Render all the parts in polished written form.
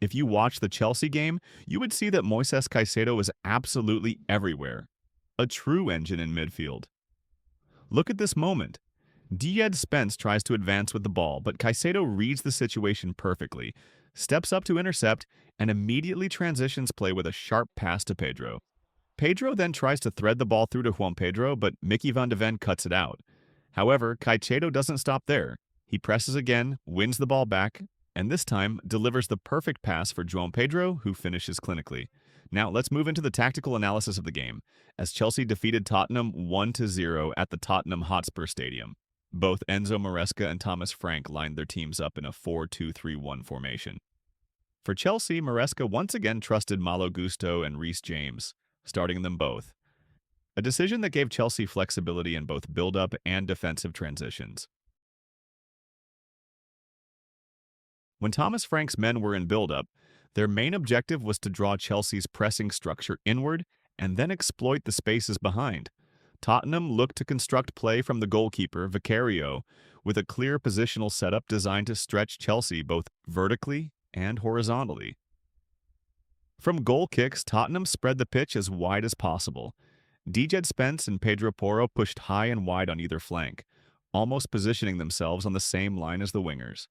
If you watch the Chelsea game, you would see that Moises Caicedo is absolutely everywhere. A true engine in midfield. Look at this moment. Spence tries to advance with the ball, but Caicedo reads the situation perfectly, steps up to intercept, and immediately transitions play with a sharp pass to Pedro. Pedro then tries to thread the ball through to Juan Pedro, but Mickey van de Ven cuts it out. However, Caicedo doesn't stop there. He presses again, wins the ball back, and this time delivers the perfect pass for João Pedro, who finishes clinically. Now let's move into the tactical analysis of the game, as Chelsea defeated Tottenham 1-0 at the Tottenham Hotspur Stadium. Both Enzo Maresca and Thomas Frank lined their teams up in a 4-2-3-1 formation. For Chelsea, Maresca once again trusted Malo Gusto and Reece James, starting them both. A decision that gave Chelsea flexibility in both build-up and defensive transitions. When Thomas Frank's men were in build-up, their main objective was to draw Chelsea's pressing structure inward and then exploit the spaces behind. Tottenham looked to construct play from the goalkeeper, Vicario, with a clear positional setup designed to stretch Chelsea both vertically and horizontally. From goal kicks, Tottenham spread the pitch as wide as possible. Spence and Pedro Porro pushed high and wide on either flank, almost positioning themselves on the same line as the wingers.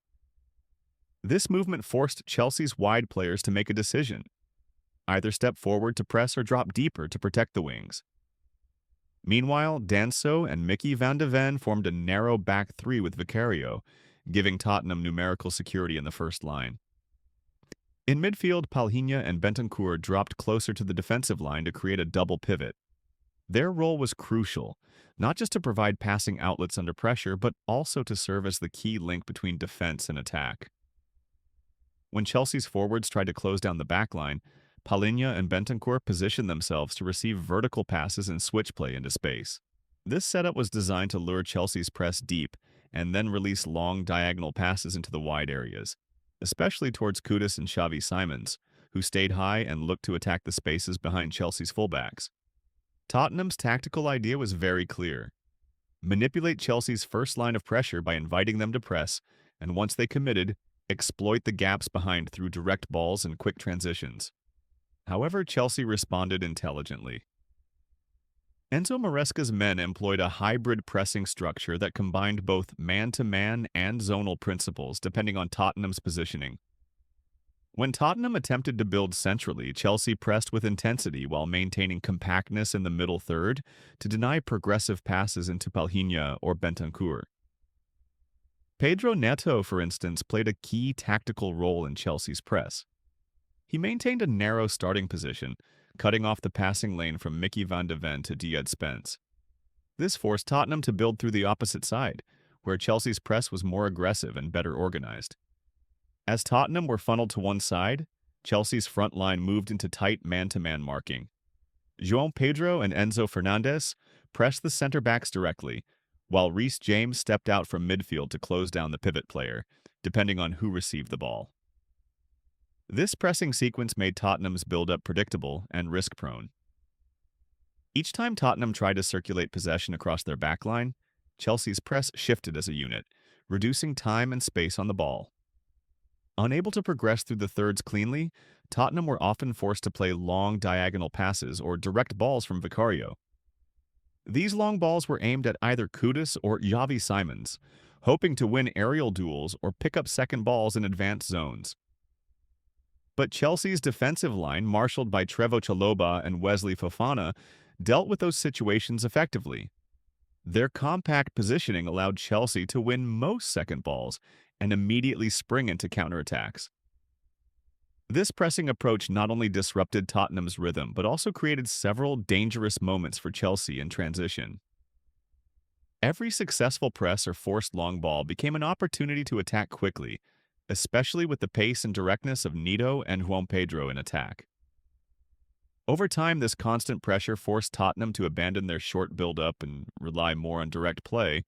This movement forced Chelsea's wide players to make a decision. Either step forward to press or drop deeper to protect the wings. Meanwhile, Danso and Mickey van de Ven formed a narrow back three with Vicario, giving Tottenham numerical security in the first line. In midfield, Palhinha and Bentancur dropped closer to the defensive line to create a double pivot. Their role was crucial, not just to provide passing outlets under pressure, but also to serve as the key link between defense and attack. When Chelsea's forwards tried to close down the backline, Palhinha and Bentancur positioned themselves to receive vertical passes and switch play into space. This setup was designed to lure Chelsea's press deep and then release long diagonal passes into the wide areas, especially towards Kudus and Xavi Simons, who stayed high and looked to attack the spaces behind Chelsea's fullbacks. Tottenham's tactical idea was very clear. Manipulate Chelsea's first line of pressure by inviting them to press, and once they committed, exploit the gaps behind through direct balls and quick transitions. However, Chelsea responded intelligently. Enzo Maresca's men employed a hybrid pressing structure that combined both man-to-man and zonal principles depending on Tottenham's positioning. When Tottenham attempted to build centrally, Chelsea pressed with intensity while maintaining compactness in the middle third to deny progressive passes into Palhinha or Bentancur. Pedro Neto, for instance, played a key tactical role in Chelsea's press. He maintained a narrow starting position, cutting off the passing lane from Mickey van de Ven to Spence. This forced Tottenham to build through the opposite side, where Chelsea's press was more aggressive and better organized. As Tottenham were funneled to one side, Chelsea's front line moved into tight man-to-man marking. João Pedro and Enzo Fernández pressed the center-backs directly, while Reece James stepped out from midfield to close down the pivot player, depending on who received the ball. This pressing sequence made Tottenham's build-up predictable and risk-prone. Each time Tottenham tried to circulate possession across their backline, Chelsea's press shifted as a unit, reducing time and space on the ball. Unable to progress through the thirds cleanly, Tottenham were often forced to play long diagonal passes or direct balls from Vicario. These long balls were aimed at either Kudus or Xavi Simons, hoping to win aerial duels or pick up second balls in advanced zones. But Chelsea's defensive line, marshaled by Trevoh Chalobah and Wesley Fofana, dealt with those situations effectively. Their compact positioning allowed Chelsea to win most second balls and immediately spring into counterattacks. This pressing approach not only disrupted Tottenham's rhythm, but also created several dangerous moments for Chelsea in transition. Every successful press or forced long ball became an opportunity to attack quickly, especially with the pace and directness of Neto and João Pedro in attack. Over time, this constant pressure forced Tottenham to abandon their short build-up and rely more on direct play,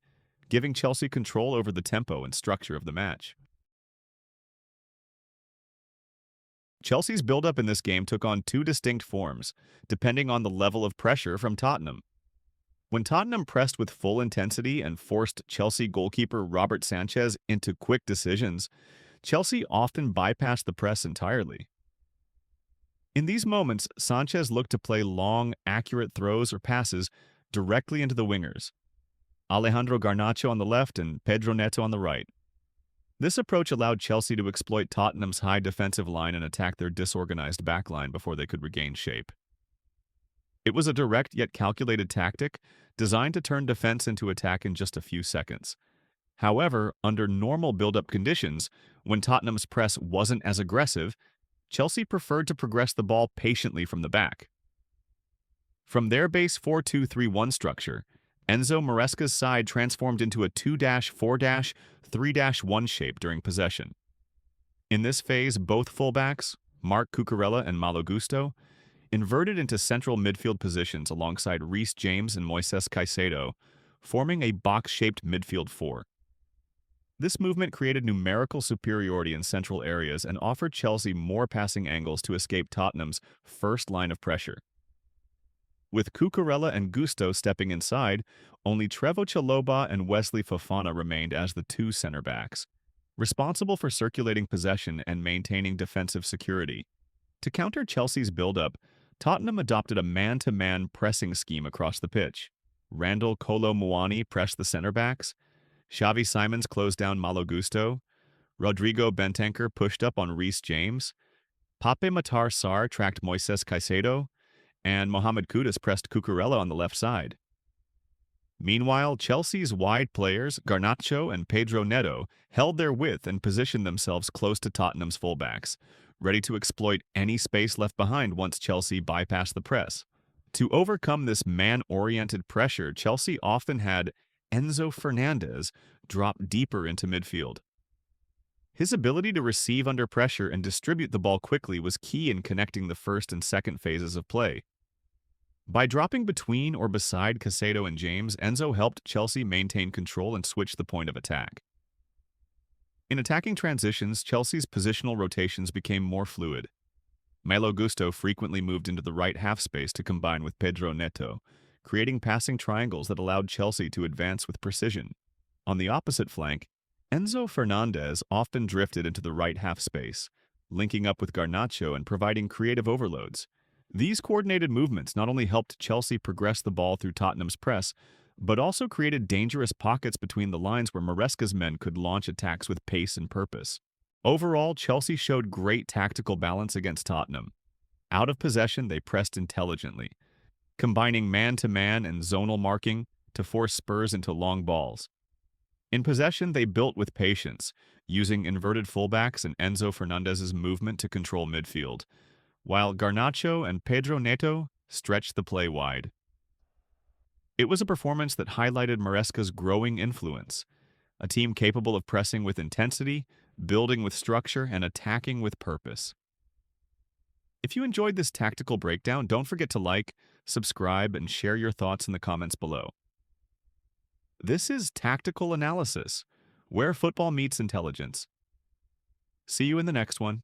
giving Chelsea control over the tempo and structure of the match. Chelsea's build-up in this game took on two distinct forms, depending on the level of pressure from Tottenham. When Tottenham pressed with full intensity and forced Chelsea goalkeeper Robert Sanchez into quick decisions, Chelsea often bypassed the press entirely. In these moments, Sanchez looked to play long, accurate throws or passes directly into the wingers, Alejandro Garnacho on the left and Pedro Neto on the right. This approach allowed Chelsea to exploit Tottenham's high defensive line and attack their disorganized backline before they could regain shape. It was a direct yet calculated tactic designed to turn defense into attack in just a few seconds. However, under normal build-up conditions, when Tottenham's press wasn't as aggressive, Chelsea preferred to progress the ball patiently from the back. From their base 4-2-3-1 structure, Enzo Maresca's side transformed into a 2-4-3-1 shape during possession. In this phase, both fullbacks, Marc Cucurella and Malo Gusto, inverted into central midfield positions alongside Reece James and Moises Caicedo, forming a box-shaped midfield four. This movement created numerical superiority in central areas and offered Chelsea more passing angles to escape Tottenham's first line of pressure. With Cucurella and Gusto stepping inside, only Trevoh Chalobah and Wesley Fofana remained as the two center-backs, responsible for circulating possession and maintaining defensive security. To counter Chelsea's build-up, Tottenham adopted a man-to-man pressing scheme across the pitch. Randall Kolo Muani pressed the center-backs, Xavi Simons closed down Malo Gusto, Rodrigo Bentancur pushed up on Reece James, Pape Matar Sarr tracked Moises Caicedo, and Mohamed Kudus pressed Cucurella on the left side. Meanwhile, Chelsea's wide players, Garnacho and Pedro Neto, held their width and positioned themselves close to Tottenham's fullbacks, ready to exploit any space left behind once Chelsea bypassed the press. To overcome this man-oriented pressure, Chelsea often had Enzo Fernández drop deeper into midfield. His ability to receive under pressure and distribute the ball quickly was key in connecting the first and second phases of play. By dropping between or beside Caicedo and James, Enzo helped Chelsea maintain control and switch the point of attack. In attacking transitions, Chelsea's positional rotations became more fluid. Malo Gusto frequently moved into the right half space to combine with Pedro Neto, creating passing triangles that allowed Chelsea to advance with precision. On the opposite flank, Enzo Fernández often drifted into the right half space, linking up with Garnacho and providing creative overloads. These coordinated movements not only helped Chelsea progress the ball through Tottenham's press, but also created dangerous pockets between the lines where Maresca's men could launch attacks with pace and purpose. Overall, Chelsea showed great tactical balance against Tottenham. Out of possession, they pressed intelligently, combining man-to-man and zonal marking to force Spurs into long balls. In possession, they built with patience, using inverted fullbacks and Enzo Fernández's movement to control midfield, while Garnacho and Pedro Neto stretched the play wide. It was a performance that highlighted Maresca's growing influence, a team capable of pressing with intensity, building with structure, and attacking with purpose. If you enjoyed this tactical breakdown, don't forget to like, subscribe, and share your thoughts in the comments below. This is Tactical Analysis, where football meets intelligence. See you in the next one.